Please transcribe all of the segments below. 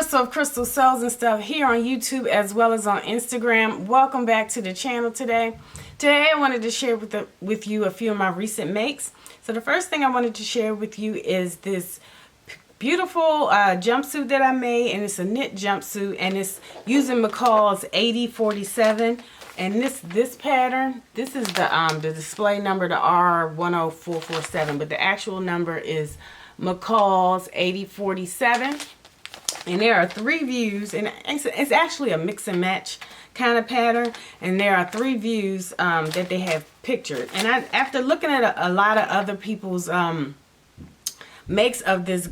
Crystal of Crystal Sews and Stuff here on YouTube as well as on Instagram. Welcome back to the channel today. Today I wanted to share with you a few of my recent makes. So the first thing I wanted to share with you is this beautiful jumpsuit that I made, and it's a knit jumpsuit, and it's using McCall's 8047. And this pattern, this is the display number, the R10447, but the actual number is McCall's 8047. And there are 3 views, and it's actually a mix and match kind of pattern, and there are 3 views that they have pictured. And after looking at a lot of other people's makes of this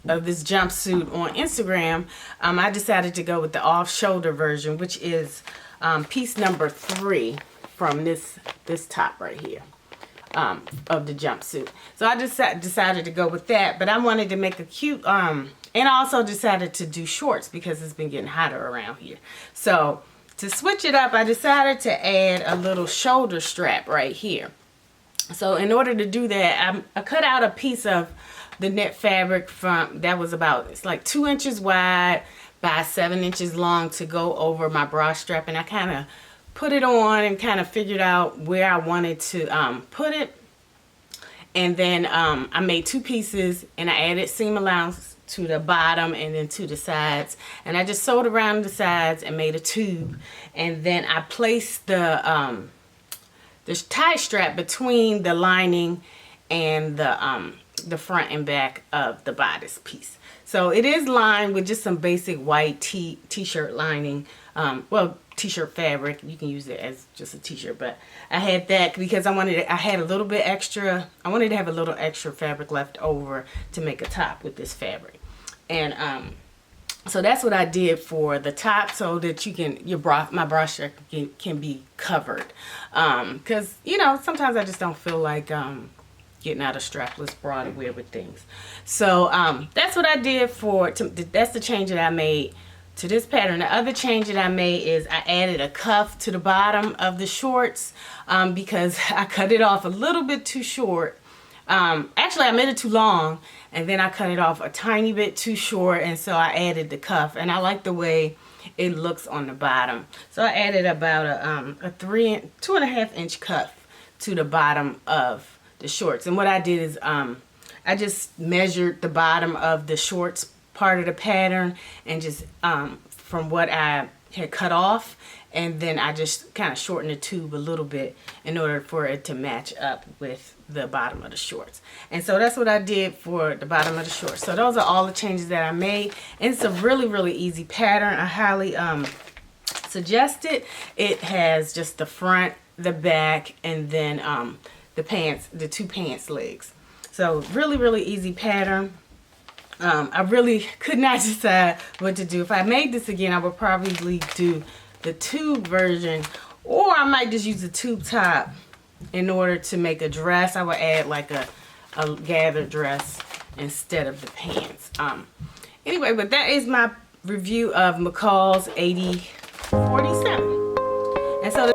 jumpsuit on Instagram, I decided to go with the off-shoulder version, which is piece number 3 from this top right here of the jumpsuit. So I just decided to go with that, but I wanted to make a cute and I also decided to do shorts because it's been getting hotter around here. So to switch it up, I decided to add a little shoulder strap right here. So in order to do that, I cut out a piece of the knit fabric that was about, it's like 2 inches wide by 7 inches long to go over my bra strap, and I kind of put it on and kind of figured out where I wanted to put it. And then I made 2 pieces, and I added seam allowance to the bottom and then to the sides, and I just sewed around the sides and made a tube, and then I placed the tie strap between the lining and the front and back of the bodice piece. So it is lined with just some basic white t-shirt lining, well, t-shirt fabric. You can use it as just a t-shirt, but I had that because I wanted to have a little extra fabric left over to make a top with this fabric. And so that's what I did for the top, so that my bra strap can be covered, because you know, sometimes I just don't feel like getting out a strapless bra to wear with things. So that's what I did that's the change that I made to this pattern. The other change that I made is I added a cuff to the bottom of the shorts because I cut it off a little bit too short. Actually, I made it too long, and then I cut it off a tiny bit too short, and so I added the cuff, and I like the way it looks on the bottom. So I added about a 2.5 inch cuff to the bottom of the shorts. And what I did is I just measured the bottom of the shorts part of the pattern, and just from what I had cut off, and then I just kind of shortened the tube a little bit in order for it to match up with the bottom of the shorts. And so that's what I did for the bottom of the shorts. So those are all the changes that I made, and it's a really easy pattern. I highly suggest it. It has just the front, the back, and then the 2 pants legs. So really easy pattern. I really could not decide what to do. If I made this again, I would probably do the tube version, or I might just use the tube top in order to make a dress. I would add like a gathered dress instead of the pants. Anyway, but that is my review of McCall's 8047. And so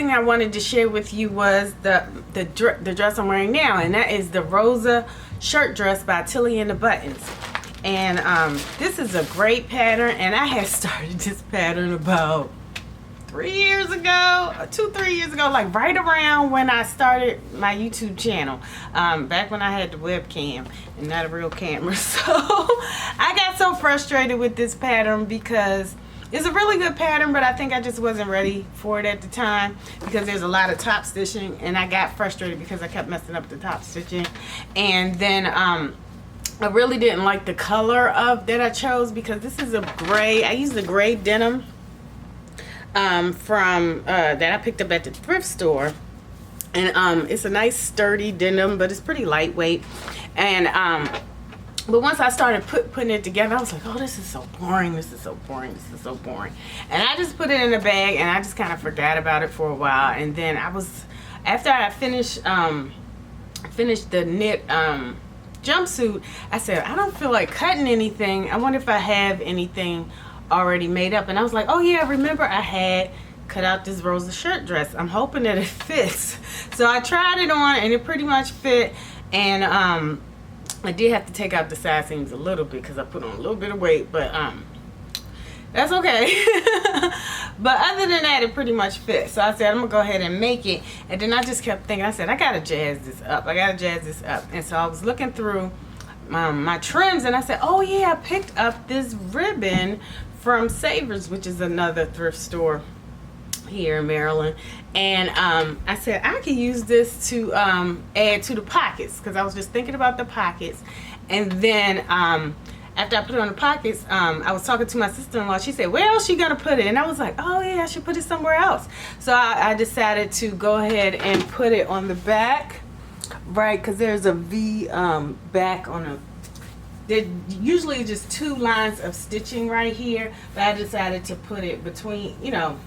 I wanted to share with you was the dress I'm wearing now, and that is the Rosa Shirt Dress by Tilly and the Buttons. And this is a great pattern, and I had started this pattern about 3 years ago, 2-3 years ago, like right around when I started my YouTube channel, back when I had the webcam and not a real camera. So I got so frustrated with this pattern because it's a really good pattern, but I think I just wasn't ready for it at the time because there's a lot of top stitching, and I got frustrated because I kept messing up the top stitching. And then I really didn't like the color that I chose because this is a gray. I used the gray denim that I picked up at the thrift store, and it's a nice sturdy denim, but it's pretty lightweight. And But once I started putting it together, I was like, oh, this is so boring. This is so boring. This is so boring. And I just put it in a bag, and I just kind of forgot about it for a while. And then after I finished the knit jumpsuit, I said, I don't feel like cutting anything. I wonder if I have anything already made up. And I was like, oh yeah, remember I had cut out this Rosa shirt dress. I'm hoping that it fits. So I tried it on, and it pretty much fit. And I did have to take out the side seams a little bit because I put on a little bit of weight, but that's okay. But other than that, it pretty much fit. So I said, I'm gonna go ahead and make it. And then I just kept thinking, I said, I gotta jazz this up. And so I was looking through my trims, and I said, oh yeah, I picked up this ribbon from Savers, which is another thrift store here in Maryland. And I said I could use this to add to the pockets, because I was just thinking about the pockets. And then after I put it on the pockets, I was talking to my sister-in-law. She said, where else you gonna put it? And I was like, oh yeah, I should put it somewhere else. So I decided to go ahead and put it on the back, right? Because there's a V back on a, there usually just 2 lines of stitching right here, but I decided to put it between, you know,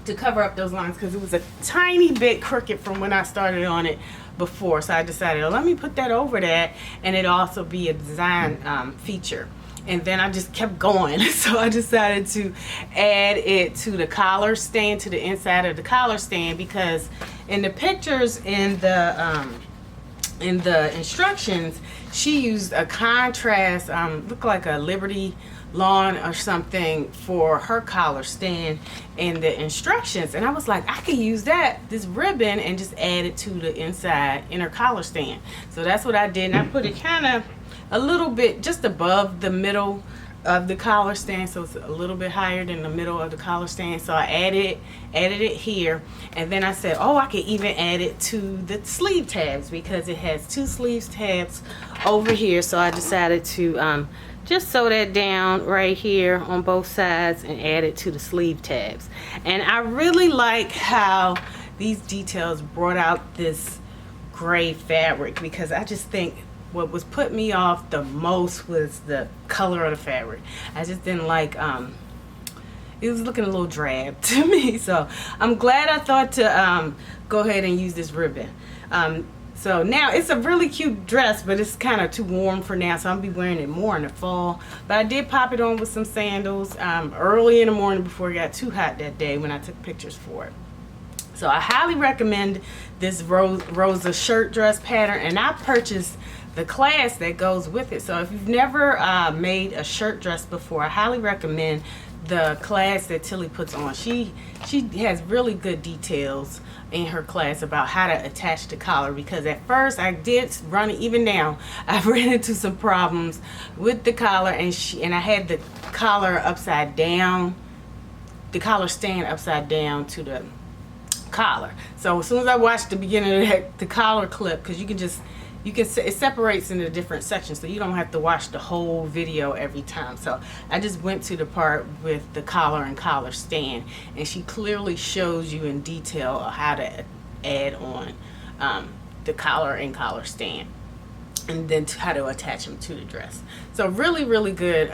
to cover up those lines, because it was a tiny bit crooked from when I started on it before. So I decided, oh, let me put that over that, and it'll also be a design feature. And then I just kept going. So I decided to add it to the collar stand, to the inside of the collar stand, because in the pictures in the instructions, she used a contrast, looked like a Liberty lawn or something for her collar stand in the instructions. And I was like, I could use this ribbon, and just add it to the inner collar stand. So that's what I did, and I put it kind of a little bit just above the middle of the collar stand, so it's a little bit higher than the middle of the collar stand. So I added it here, and then I said, oh, I could even add it to the sleeve tabs, because it has 2 sleeves tabs over here. So I decided to just sew that down right here on both sides and add it to the sleeve tabs. And I really like how these details brought out this gray fabric, because I just think what was put me off the most was the color of the fabric. I just didn't like, it was looking a little drab to me. So I'm glad I thought to go ahead and use this ribbon. So now it's a really cute dress, but it's kind of too warm for now, so I'll be wearing it more in the fall. But I did pop it on with some sandals early in the morning before it got too hot that day when I took pictures for it. So I highly recommend this Rosa shirt dress pattern, and I purchased the class that goes with it. So if you've never made a shirt dress before, I highly recommend the class that Tilly puts on. She has really good details in her class about how to attach the collar, because at first I did run, even now I've ran into some problems with the collar, and I had the collar upside down, the collar stand upside down to the collar. So as soon as I watched the beginning of the collar clip, because it separates into different sections, so you don't have to watch the whole video every time. So I just went to the part with the collar and collar stand, and she clearly shows you in detail how to add on the collar and collar stand, and then how to attach them to the dress. So really, really good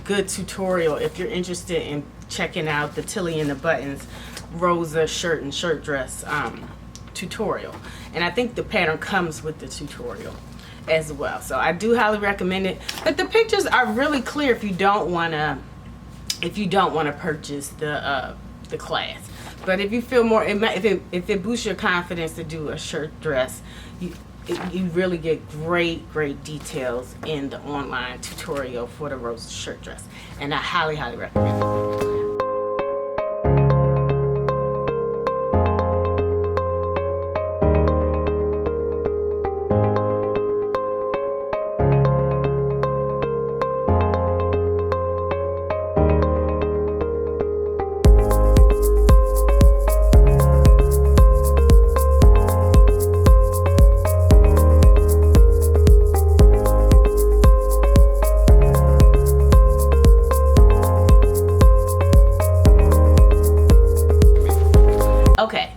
good tutorial if you're interested in checking out the Tilly and the Buttons Rosa shirt and shirt dress tutorial. And I think the pattern comes with the tutorial as well, so I do highly recommend it. But the pictures are really clear if you don't want to purchase the class. But if you feel more, if it boosts your confidence to do a shirt dress, you really get great details in the online tutorial for the Rosa shirt dress, and I highly recommend it.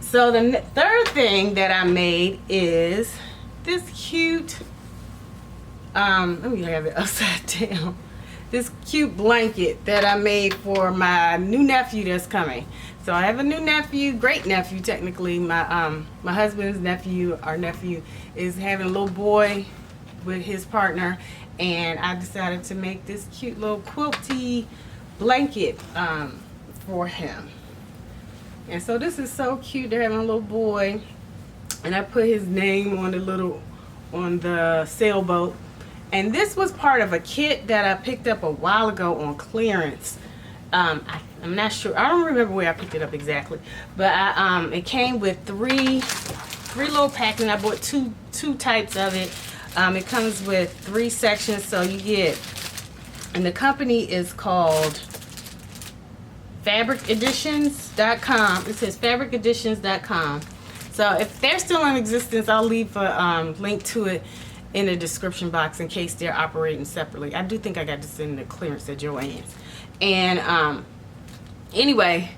So the third thing that I made is this cute Let me have it upside down. This cute blanket that I made for my new nephew that's coming. So I have a new nephew, great nephew technically. My husband's nephew, our nephew, is having a little boy with his partner, and I decided to make this cute little quilty blanket for him. And so this is so cute. They're having a little boy, and I put his name on the sailboat. And this was part of a kit that I picked up a while ago on clearance. I'm not sure. I don't remember where I picked it up exactly, but it came with three little packs, and I bought two types of it. It comes with 3 sections, so you get, and the company is called fabriceditions.com. It says fabriceditions.com. So if they're still in existence, I'll leave a link to it in the description box in case they're operating separately. I do think I got this in the clearance at Joann's. And anyway,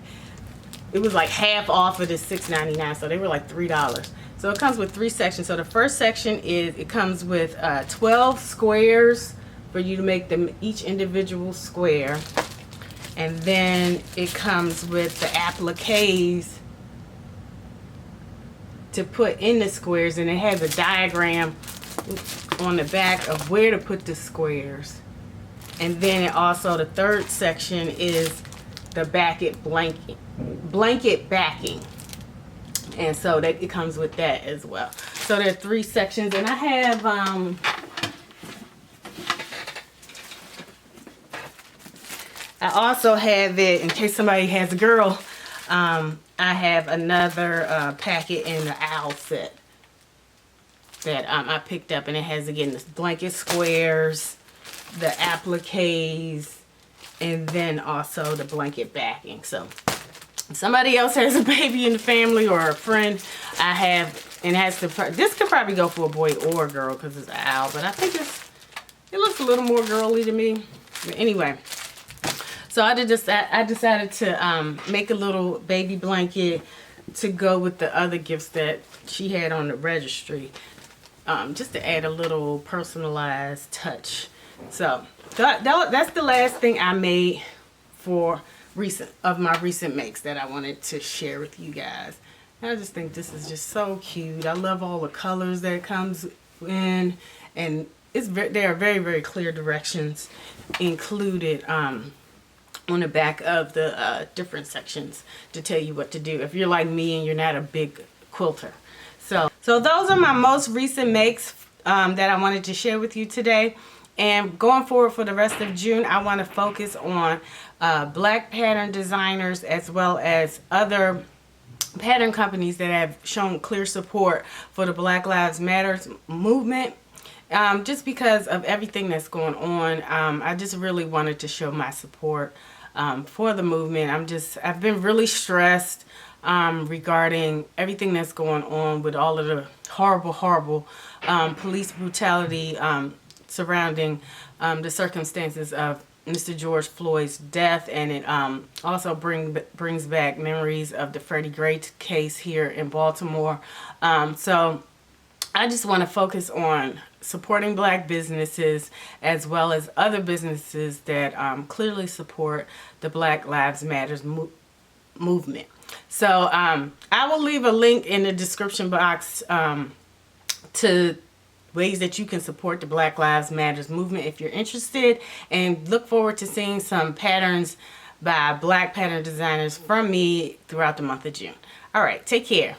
it was like half off of the $6.99, so they were like $3. So it comes with 3 sections. So the first section is, it comes with 12 squares for you to make them each individual square. And then it comes with the appliques to put in the squares, and it has a diagram on the back of where to put the squares. And then it also, the third section is the blanket backing. And so that it comes with that as well. So there are 3 sections, and I have I also have it, in case somebody has a girl, I have another packet in the owl set that I picked up, and it has, again, the blanket squares, the appliques, and then also the blanket backing. So if somebody else has a baby in the family or a friend, I have, and has to, this could probably go for a boy or a girl because it's an owl, but I think it looks a little more girly to me. But anyway, so I decided to make a little baby blanket to go with the other gifts that she had on the registry, just to add a little personalized touch. So that's the last thing I made for my recent makes that I wanted to share with you guys. And I just think this is just so cute. I love all the colors that it comes in, and there are very, very clear directions included on the back of the different sections to tell you what to do if you're like me and you're not a big quilter. So those are my most recent makes that I wanted to share with you today. And going forward for the rest of June, I want to focus on black pattern designers as well as other pattern companies that have shown clear support for the Black Lives Matter movement. Just because of everything that's going on, I just really wanted to show my support for the movement. I've been really stressed regarding everything that's going on with all of the horrible police brutality surrounding the circumstances of Mr. George Floyd's death, and it also brings back memories of the Freddie Gray case here in Baltimore. So I just want to focus on supporting black businesses as well as other businesses that clearly support the Black Lives Matter movement. So I will leave a link in the description box to ways that you can support the Black Lives Matter movement if you're interested, and look forward to seeing some patterns by black pattern designers from me throughout the month of June. All right, take care.